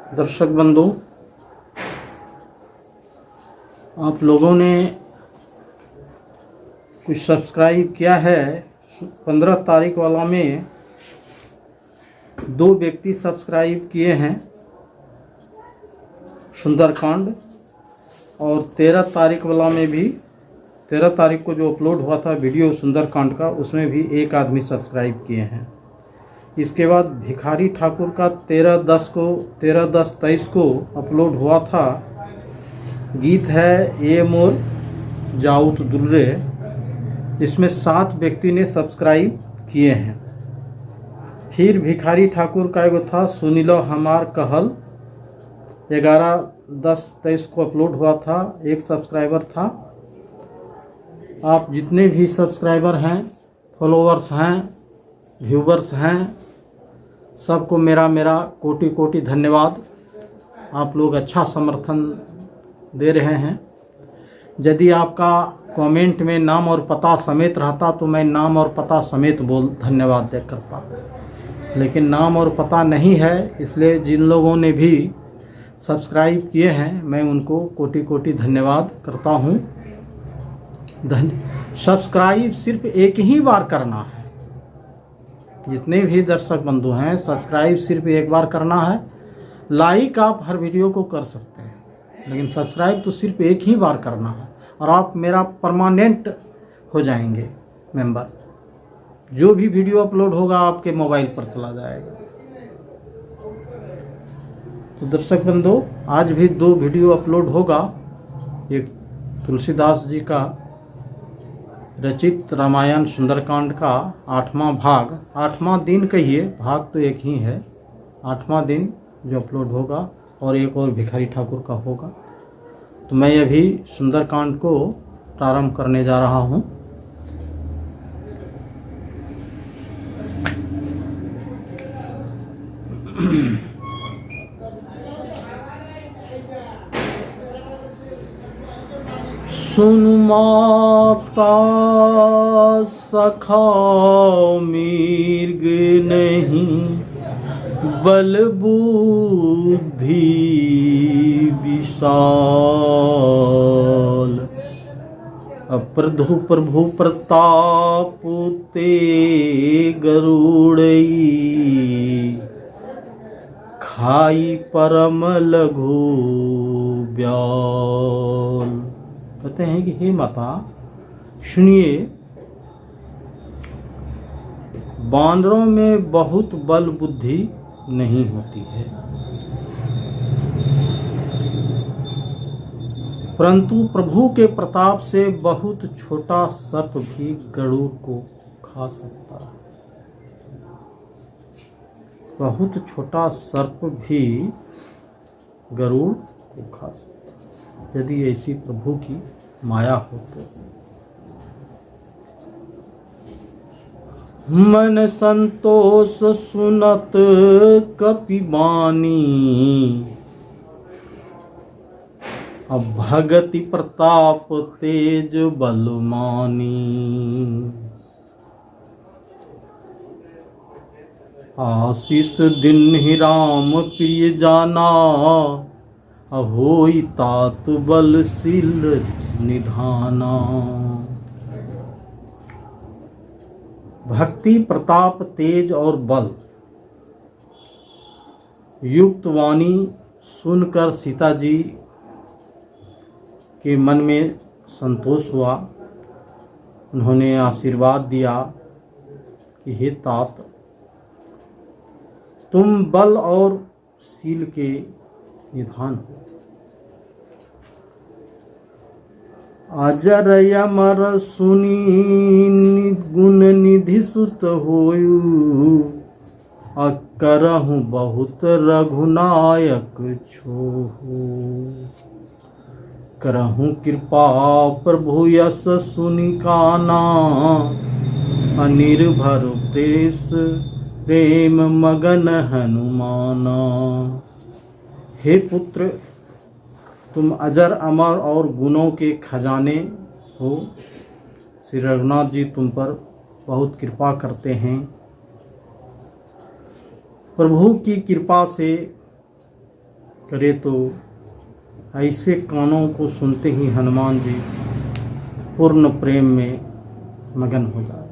दर्शक बंधु, आप लोगों ने कुछ सब्सक्राइब किया है। 15 तारीख वाला में 2 व्यक्ति सब्सक्राइब किए हैं सुंदरकांड, और 13 तारीख वाला में भी 13 तारीख को जो अपलोड हुआ था वीडियो सुंदरकांड का, उसमें भी 1 आदमी सब्सक्राइब किए हैं। इसके बाद भिखारी ठाकुर का 13/10/23 को अपलोड हुआ था। गीत है ये मोर जाऊत दुर्रे। इसमें 7 व्यक्ति ने सब्सक्राइब किए हैं। फिर भिखारी ठाकुर का एगो था सुनिलो हमार कहल, 11/10/23 को अपलोड हुआ था, 1 सब्सक्राइबर था। आप जितने भी सब्सक्राइबर हैं, फॉलोअर्स हैं, व्यूवर्स हैं, सबको मेरा कोटि कोटि धन्यवाद। आप लोग अच्छा समर्थन दे रहे हैं। यदि आपका कमेंट में नाम और पता समेत रहता तो मैं नाम और पता समेत धन्यवाद दे करता, लेकिन नाम और पता नहीं है, इसलिए जिन लोगों ने भी सब्सक्राइब किए हैं मैं उनको कोटि कोटि धन्यवाद करता हूँ। सब्सक्राइब सिर्फ एक ही बार करना है। जितने भी दर्शक बंधु हैं, सब्सक्राइब सिर्फ एक बार करना है। लाइक आप हर वीडियो को कर सकते हैं, लेकिन सब्सक्राइब तो सिर्फ एक ही बार करना है, और आप मेरा परमानेंट हो जाएंगे मेंबर। जो भी वीडियो अपलोड होगा आपके मोबाइल पर चला जाएगा। तो दर्शक बंधु, आज भी 2 वीडियो अपलोड होगा। एक तुलसीदास जी का रचित रामायण सुंदरकांड का 8वां भाग, 8वां दिन कहिए, भाग तो एक ही है, 8वां दिन जो अपलोड होगा, और एक और भिखारी ठाकुर का होगा। तो मैं अभी सुंदरकांड को प्रारंभ करने जा रहा हूँ। सुन माता सखा मृग नहीं, बल बुद्धि विशाल। अप्रधु प्रभु प्रताप ते गरुड़ई, खाई परम लघु ब्याल। कहते हैं कि हे माता सुनिए, बानरों में बहुत बल बुद्धि नहीं होती है, परंतु प्रभु के प्रताप से बहुत छोटा सर्प भी गरुड़ को खा सकता है। बहुत छोटा सर्प भी गरुड़ को खा सकता है, यदि ऐसी प्रभु की माया हो तो। मन संतोष सुनत कपिबानी, अब भगति प्रताप तेज बलमानी। आशीष दिन ही राम प्रिय जाना, अहोई तात बलशील निधाना। भक्ति प्रताप तेज और बल युक्त वाणी सुनकर सीता जी के मन में संतोष हुआ। उन्होंने आशीर्वाद दिया कि हे तात, तुम बल और शील के निधान हो। अजर अमर सुनी गुण निधि सुत होयु, करहु बहुत रघुनायक छोहु। करहु कृपा प्रभु यस सुनि काना, अनिर्भर प्रेस प्रेम मगन हनुमाना। हे पुत्र, तुम अजर अमर और गुणों के खजाने हो। श्री रघुनाथ जी तुम पर बहुत कृपा करते हैं। प्रभु की कृपा से करे तो ऐसे कानों को सुनते ही हनुमान जी पूर्ण प्रेम में मगन हो जाए।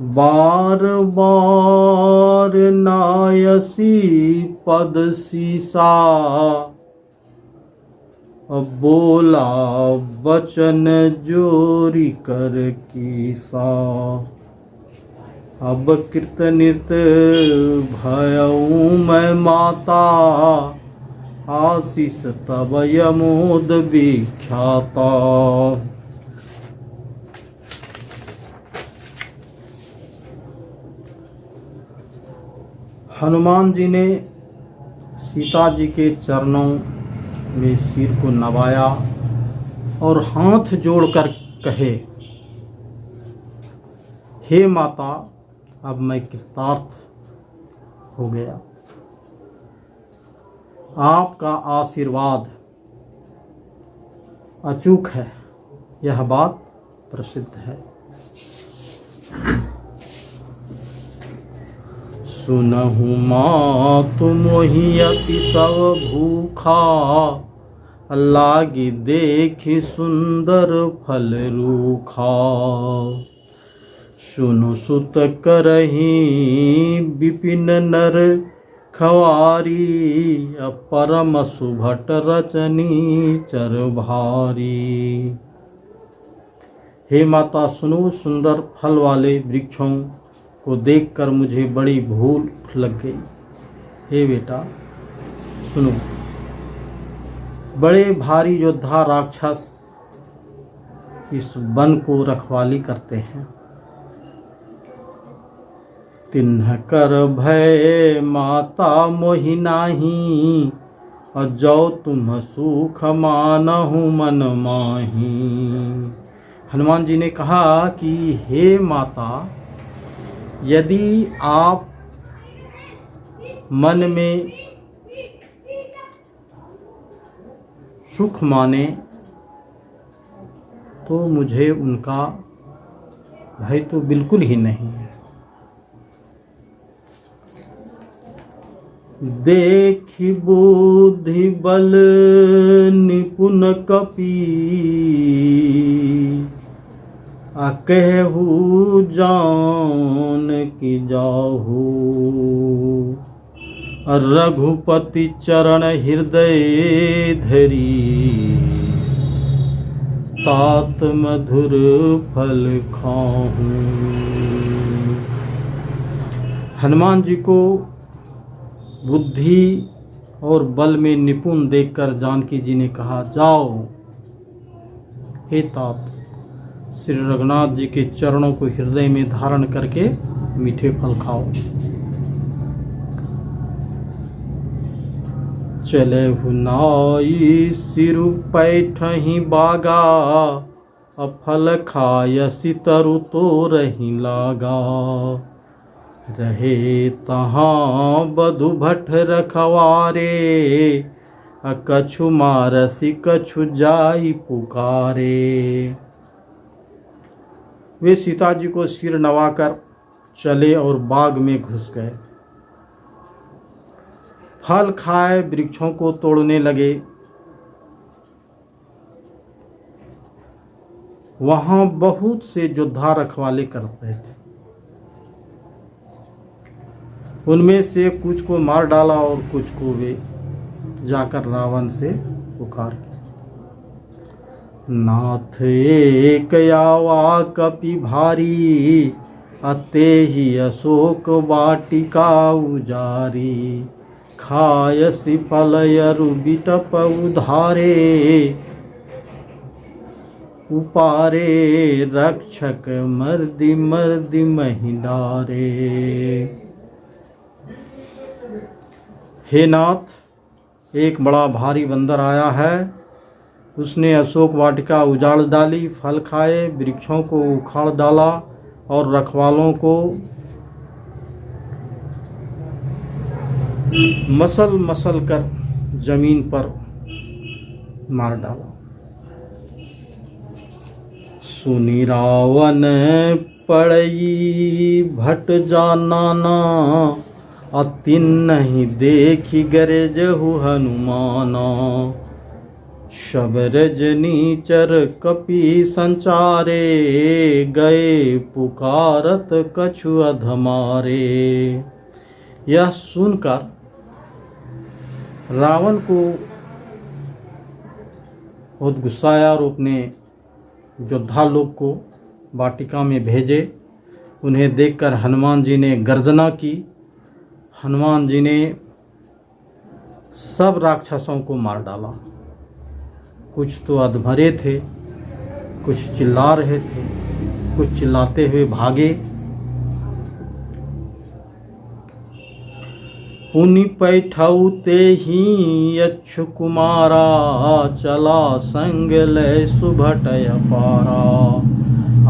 बार बार नायसी पद सीसा, बोला बचन जोरी कर कीसा। अब कृत नृत भयऊ मैं माता, आशीष तब यमोद विख्याता। हनुमान जी ने सीता जी के चरणों में सिर को नवाया और हाथ जोड़कर कहे, हे माता, अब मैं कृतार्थ हो गया। आपका आशीर्वाद अचूक है, यह बात प्रसिद्ध है। सुनहु मातु मोहि अति सब भूखा, लागी देखि सुंदर फल रूखा। सुनु सुत करही विपिन नर खवारी, परम सुभट रचनी चर भारी। हे माता, सुनो, सुंदर फल वाले वृक्षों को देखकर मुझे बड़ी भूख लग गई। हे बेटा सुनो, बड़े भारी योद्धा राक्षस इस वन को रखवाली करते हैं। तिन्ह कर भय माता मोहि नाही, और जो तुम सुख मानहु मन माही। हनुमान जी ने कहा कि हे माता, यदि आप मन में सुख माने तो मुझे उनका भय तो बिल्कुल ही नहीं है। देखि बुद्धि बल निपुण कपि, कहू जान की जाहू। रघुपति चरण हृदय धरी, तात मधुर फल खाऊं। हनुमान जी को बुद्धि और बल में निपुण देखकर जानकी जी ने कहा, जाओ हे तात, श्री रघुनाथ जी के चरणों को हृदय में धारण करके मीठे फल खाओ। चले हुनाई सिरु पैठही बागा, फल खायसी तरु तो रही लागा। रहे तहाँ बधु भट रखवारे, कछु मारसी कछु जाई पुकारे। वे सीता जी को सिर नवाकर चले और बाग में घुस गए। फल खाए वृक्षों को तोड़ने लगे। वहां बहुत से योद्धा रखवाले कर रहे थे। उनमें से कुछ को मार डाला और कुछ को वे जाकर रावण से पुकार किया। नाथ एक आवा कपि भारी, अते ही अशोक वाटिका उजारी। खायसी फल यरु बिटप उधारे, उपारे रक्षक मर्दि मर्दि महि डारे। हे नाथ, एक बड़ा भारी बंदर आया है। उसने अशोक वाटिका उजाड़ डाली, फल खाए, वृक्षों को उखाड़ डाला और रखवालों को मसल मसल कर जमीन पर मार डाला। सुनी रावण पड़ई भट जानाना, अति नहीं देखी गरजहु हनुमाना। शब रजनीचर कपि संचारे, गए पुकारत कछु अधमारे। यह सुनकर रावण को बहुत गुस्सा आया और अपने योद्धा लोग को वाटिका में भेजे। उन्हें देखकर हनुमान जी ने गर्जना की। हनुमान जी ने सब राक्षसों को मार डाला। कुछ तो अधमरे थे, कुछ चिल्ला रहे थे, कुछ चिल्लाते हुए भागे। पुनि पैठऊ ते ही यच्छु कुमारा, चला संग लय सुभटय पारा।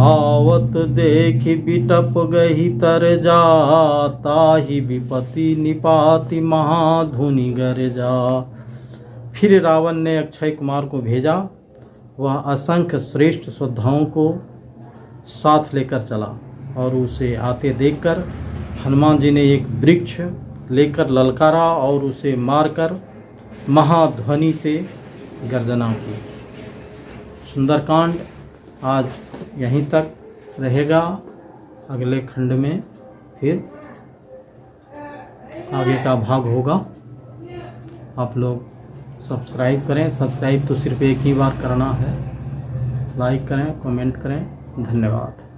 आवत देखि बिटप गही तर जा, ताहि विपति निपाति महाधुनि गर्जा। फिर रावण ने अक्षय कुमार को भेजा। वह असंख्य श्रेष्ठ योद्धाओं को साथ लेकर चला और उसे आते देखकर हनुमान जी ने एक वृक्ष लेकर ललकारा और उसे मारकर महाध्वनि से गर्जना की। सुंदरकांड आज यहीं तक रहेगा। अगले खंड में फिर आगे का भाग होगा। आप लोग सब्सक्राइब करें। सब्सक्राइब तो सिर्फ एक ही बार करना है। लाइक करें, कमेंट करें। धन्यवाद।